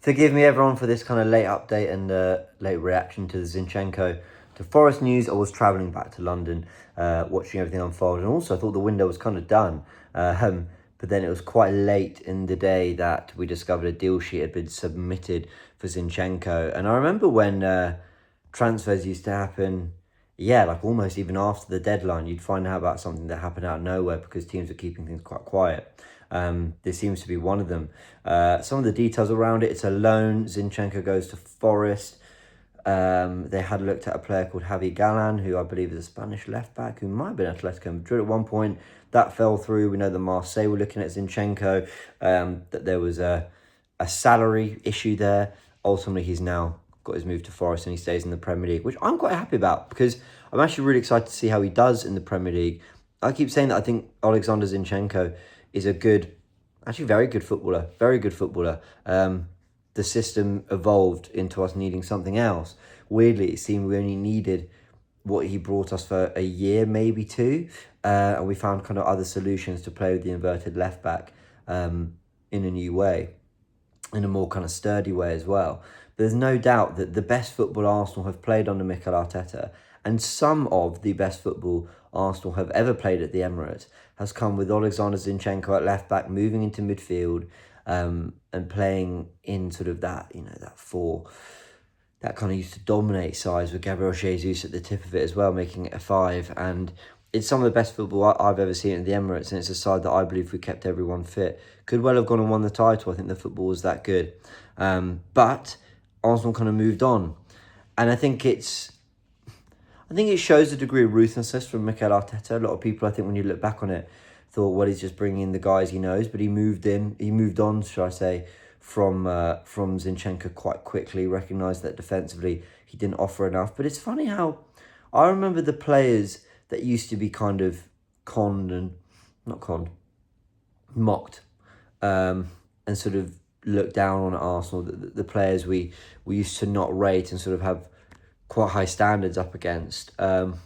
Forgive me, everyone, for this kind of late update and late reaction to the Zinchenko to Forest news. I was travelling back to London, watching everything unfold, and also I thought the window was kind of done. But then it was quite late in the day that we discovered a deal sheet had been submitted for Zinchenko. And I remember when transfers used to happen, like almost even after the deadline, you'd find out about something that happened out of nowhere because teams were keeping things quite quiet. This seems to be one of them. Some of the details around it: it's a loan. Zinchenko goes to Forest. They had looked at a player called Javi Galán, who I believe is a Spanish left back, who might have been Atletico Madrid at one point. That fell through. We know that Marseille were looking at Zinchenko. That there was a salary issue there. Ultimately, he's now got his move to Forest and he stays in the Premier League, which I'm quite happy about because I'm actually really excited to see how he does in the Premier League. I keep saying that I think Alexander Zinchenko is a good, actually very good footballer, very good footballer. The system evolved into us needing something else. Weirdly, it seemed we only needed what he brought us for a year, maybe two, and we found kind of other solutions to play with the inverted left back in a new way, in a more kind of sturdy way as well. There's no doubt that the best football Arsenal have played under Mikel Arteta, and some of the best football Arsenal have ever played at the Emirates, has come with Alexander Zinchenko at left back, moving into midfield, and playing in sort of that, that four that kind of used to dominate sides with Gabriel Jesus at the tip of it as well, making it a five. And it's some of the best football I've ever seen at the Emirates, and it's a side that I believe, if we kept everyone fit, could well have gone and won the title. I think the football was that good. But Arsenal kind of moved on. And I think it shows a degree of ruthlessness from Mikel Arteta. A lot of people, I think, when you look back on it, thought, well, he's just bringing in the guys he knows. But he moved on, should I say, from Zinchenko quite quickly, recognised that defensively he didn't offer enough. But it's funny how I remember the players that used to be kind of mocked, and sort of looked down on at Arsenal, the players we used to not rate and sort of have quite high standards up against. I'm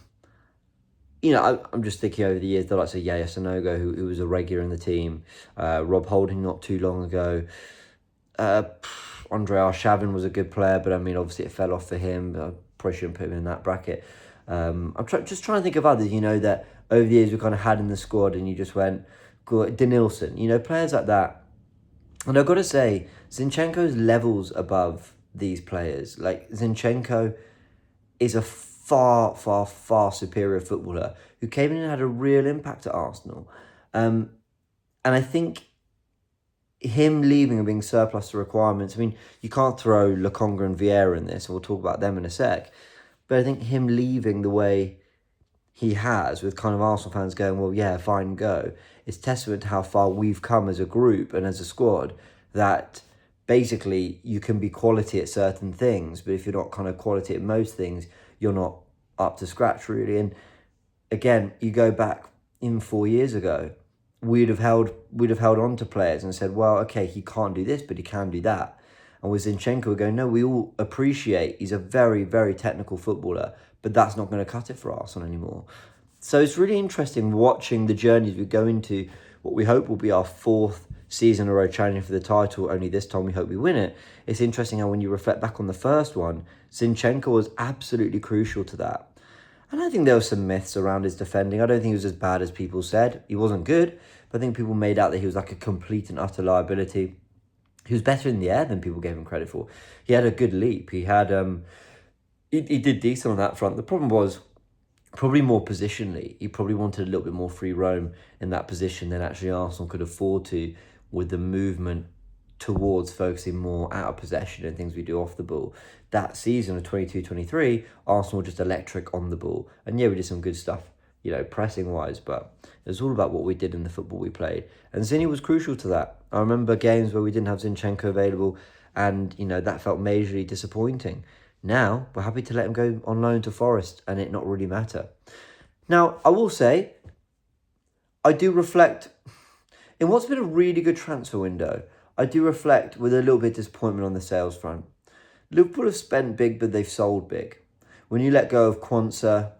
just thinking over the years, the likes of Yaya Sanogo, who was a regular in the team, Rob Holding not too long ago, Andre Arshavin was a good player, but I mean, obviously it fell off for him. I probably shouldn't put him in that bracket. I'm just trying to think of others, that over the years we kind of had in the squad, and you just went, Denilson, players like that. And I've got to say, Zinchenko's levels above these players. Like, Zinchenko is a far, far, far superior footballer who came in and had a real impact at Arsenal. And I think him leaving and being surplus to requirements, I mean, you can't throw Lokonga and Vieira in this, and we'll talk about them in a sec. But I think him leaving the way he has, with kind of Arsenal fans going, well, yeah, fine, go, it's testament to how far we've come as a group and as a squad, that basically you can be quality at certain things, but if you're not kind of quality at most things, you're not up to scratch, really. And again, you go back in 4 years ago, we'd have held on to players and said, well, okay, he can't do this, but he can do that. And with Zinchenko, we're going, no, we all appreciate he's a very, very technical footballer, but that's not going to cut it for Arsenal anymore. So it's really interesting watching the journey as we go into what we hope will be our fourth season in a row challenging for the title, only this time we hope we win it. It's interesting how when you reflect back on the first one, Zinchenko was absolutely crucial to that. And I think there were some myths around his defending. I don't think he was as bad as people said. He wasn't good, but I think people made out that he was like a complete and utter liability. He was better in the air than people gave him credit for. He had a good leap. He had he did decent on that front. The problem was probably more positionally. He probably wanted a little bit more free roam in that position than actually Arsenal could afford to, with the movement towards focusing more out of possession and things we do off the ball. That season of 22-23, Arsenal were just electric on the ball. And yeah, we did some good stuff, pressing-wise, but it was all about what we did in the football we played. And Zinny was crucial to that. I remember games where we didn't have Zinchenko available, and, that felt majorly disappointing. Now, we're happy to let him go on loan to Forest and it not really matter. Now, I will say, I do reflect, in what's been a really good transfer window, I do reflect with a little bit of disappointment on the sales front. Liverpool have spent big, but they've sold big. When you let go of Quansah,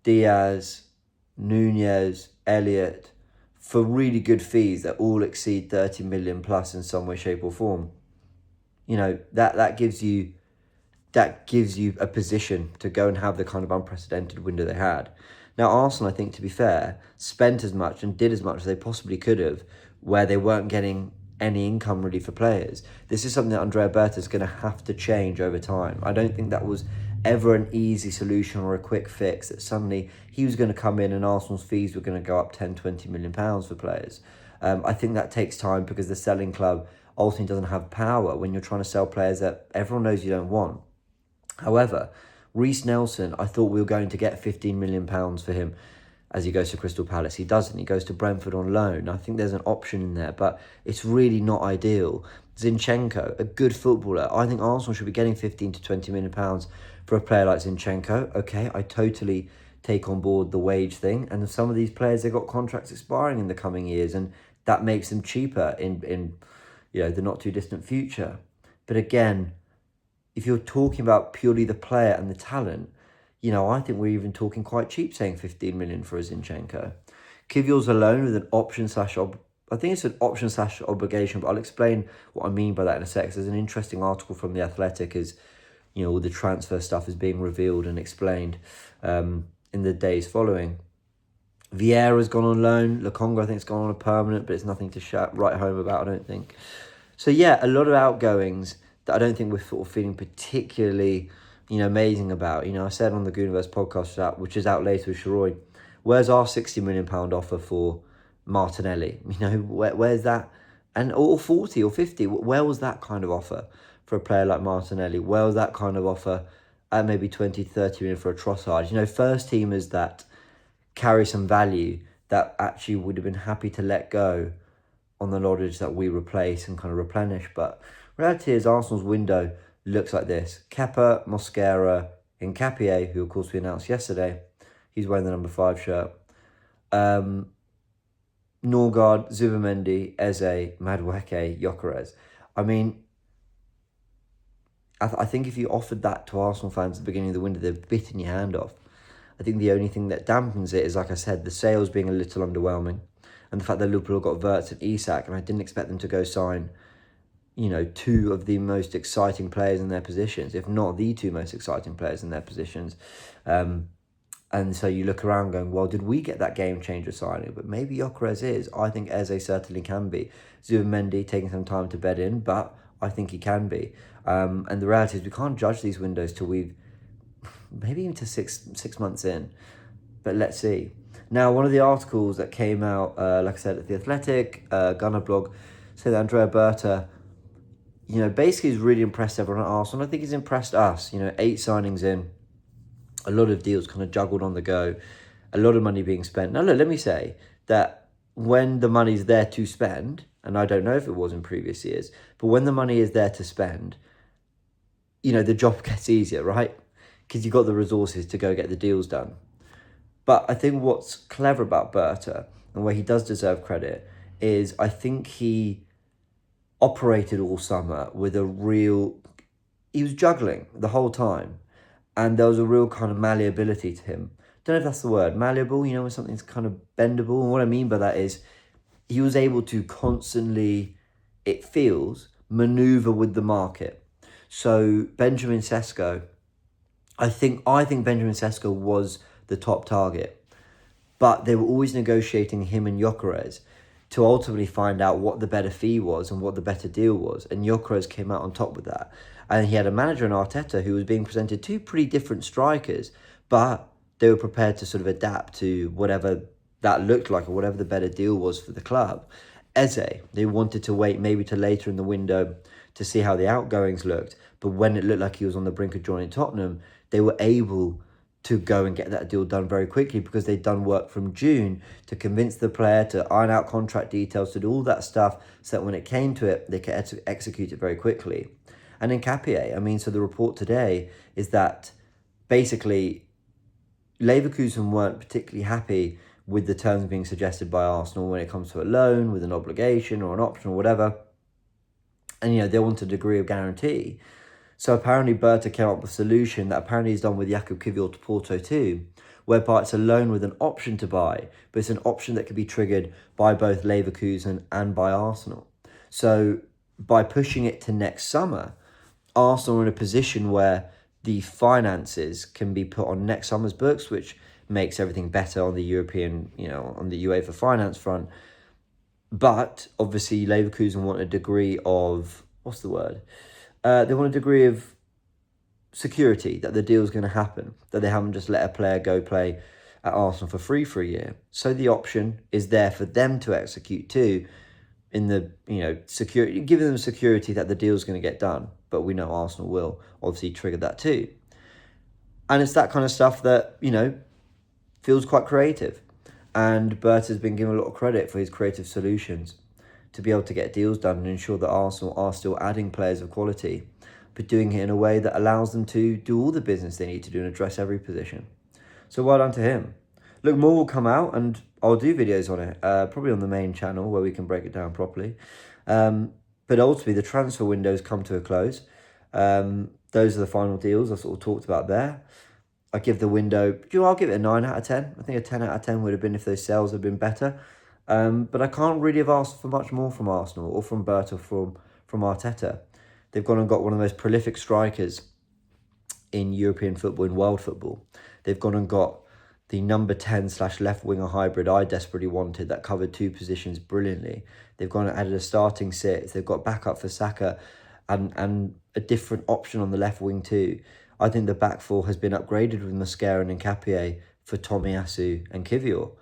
Diaz, Nunez, Elliott, for really good fees that all exceed 30 million plus in some way, shape or form, that gives you a position to go and have the kind of unprecedented window they had. Now, Arsenal, I think, to be fair, spent as much and did as much as they possibly could have, where they weren't getting any income really for players. This is something that Andrea Berta is going to have to change over time. I don't think that was ever an easy solution or a quick fix, that suddenly he was going to come in and Arsenal's fees were going to go up 10, 20 million pounds for players. I think that takes time because the selling club ultimately doesn't have power when you're trying to sell players that everyone knows you don't want. However, Reece Nelson, I thought we were going to get £15 million for him as he goes to Crystal Palace. He doesn't. He goes to Brentford on loan. I think there's an option in there, but it's really not ideal. Zinchenko, a good footballer. I think Arsenal should be getting 15 to 20 million pounds for a player like Zinchenko. Okay, I totally take on board the wage thing. And some of these players, they've got contracts expiring in the coming years, and that makes them cheaper in the not too distant future. But again, if you're talking about purely the player and the talent, I think we're even talking quite cheap, saying 15 million for a Zinchenko. Kivior's a loan with an option I think it's an option / obligation, but I'll explain what I mean by that in a sec. There's an interesting article from The Athletic as, all the transfer stuff is being revealed and explained in the days following. Vieira's gone on loan. Lokonga, I think, has gone on a permanent, but it's nothing to write home about, I don't think. So yeah, a lot of outgoings that I don't think we're sort of feeling particularly, amazing about. I said on the Goonerverse podcast, which is out later with Sharoy, where's our £60 million offer for Martinelli? Where's that? And or 40 or 50, where was that kind of offer for a player like Martinelli? Where was that kind of offer at maybe 20, 30 million for a Trossard? First teamers that carry some value that actually would have been happy to let go on the knowledge that we replace and kind of replenish. But reality is Arsenal's window looks like this. Kepa, Mosquera, Nkapie, who of course we announced yesterday, he's wearing the number 5 shirt. Norgard, Zubimendi, Eze, Madueke, Gyökeres. I think if you offered that to Arsenal fans at the beginning of the window, they've bitten your hand off. I think the only thing that dampens it is, like I said, the sales being a little underwhelming, and the fact that Liverpool got Wirtz and Isak, and I didn't expect them to go sign, two of the most exciting players in their positions, if not the two most exciting players in their positions. And so you look around going, well, did we get that game changer signing? But maybe Gyökeres is. I think Eze certainly can be. Zubimendi taking some time to bed in, but I think he can be. And the reality is we can't judge these windows till we've maybe even to six months in. But let's see. Now, one of the articles that came out, like I said, at The Athletic, Gunner blog, said that Andrea Berta, basically has really impressed everyone at Arsenal. I think he's impressed us. 8 signings in, a lot of deals kind of juggled on the go, a lot of money being spent. Now, look, let me say that when the money's there to spend, and I don't know if it was in previous years, but when the money is there to spend, the job gets easier, right? Because you've got the resources to go get the deals done. But I think what's clever about Berta, and where he does deserve credit, is I think he operated all summer with he was juggling the whole time. And there was a real kind of malleability to him. Don't know if that's the word, malleable, when something's kind of bendable. And what I mean by that is he was able to constantly, it feels, maneuver with the market. So Benjamin Sesko, I think Benjamin Sesko was the top target, but they were always negotiating him and Gyökeres to ultimately find out what the better fee was and what the better deal was. And Gyökeres came out on top with that. And he had a manager in Arteta who was being presented two pretty different strikers, but they were prepared to sort of adapt to whatever that looked like or whatever the better deal was for the club. Eze, they wanted to wait maybe to later in the window to see how the outgoings looked. But when it looked like he was on the brink of joining Tottenham, they were able to go and get that deal done very quickly because they'd done work from June to convince the player, to iron out contract details, to do all that stuff so that when it came to it, they could execute it very quickly. And in Nkapie, so the report today is that basically Leverkusen weren't particularly happy with the terms being suggested by Arsenal when it comes to a loan with an obligation or an option or whatever. And, they wanted a degree of guarantee. So apparently Berta came up with a solution that apparently is done with Jakub Kiwior to Porto too, whereby it's a loan with an option to buy, but it's an option that could be triggered by both Leverkusen and by Arsenal. So by pushing it to next summer, Arsenal are in a position where the finances can be put on next summer's books, which makes everything better on the European, on the UEFA finance front. But obviously, Leverkusen want a degree of, what's the word? They want a degree of security that the deal's going to happen, that they haven't just let a player go play at Arsenal for free for a year. So the option is there for them to execute too, in the, security, giving them security that the deal's going to get done. But we know Arsenal will obviously trigger that too. And it's that kind of stuff that, feels quite creative. And Berta's been given a lot of credit for his creative solutions to be able to get deals done and ensure that Arsenal are still adding players of quality, but doing it in a way that allows them to do all the business they need to do and address every position. So well done to him. Look, more will come out and I'll do videos on it, probably on the main channel where we can break it down properly. But ultimately, the transfer windows come to a close. Those are the final deals I sort of talked about there. I give the window, I'll give it a 9 out of 10. I think a 10 out of 10 would have been if those sales had been better. But I can't really have asked for much more from Arsenal or from Berta or from Arteta. They've gone and got one of the most prolific strikers in European football, in world football. They've gone and got the number 10/left winger hybrid I desperately wanted that covered two positions brilliantly. They've gone and added a starting six. They've got backup for Saka and a different option on the left wing too. I think the back four has been upgraded with Mascara and Nkapie for Tomiyasu and Kivior.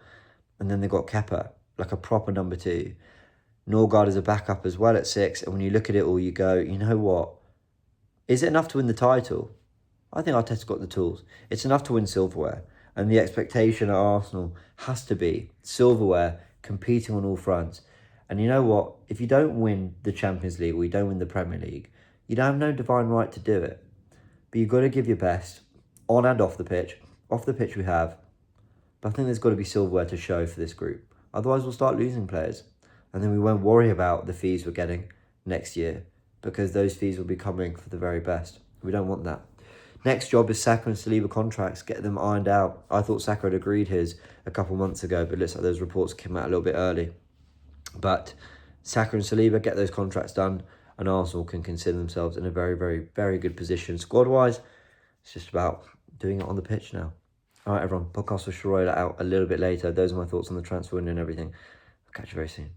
And then they've got Kepa, like a proper number 2. Norgard is a backup as well at 6. And when you look at it all, you go, you know what? Is it enough to win the title? I think Arteta's got the tools. It's enough to win silverware. And the expectation at Arsenal has to be silverware, competing on all fronts. And you know what? If you don't win the Champions League or you don't win the Premier League, you don't have no divine right to do it. But you've got to give your best, on and off the pitch. Off the pitch we have. But I think there's got to be silverware to show for this group. Otherwise we'll start losing players. And then we won't worry about the fees we're getting next year, because those fees will be coming for the very best. We don't want that. Next job is Saka and Saliba contracts, get them ironed out. I thought Saka had agreed his a couple months ago, but it looks like those reports came out a little bit early. But Saka and Saliba, get those contracts done, and Arsenal can consider themselves in a very, very, very good position. Squad-wise, it's just about doing it on the pitch now. All right, everyone, podcast will roll out a little bit later. Those are my thoughts on the transfer window and everything. I'll catch you very soon.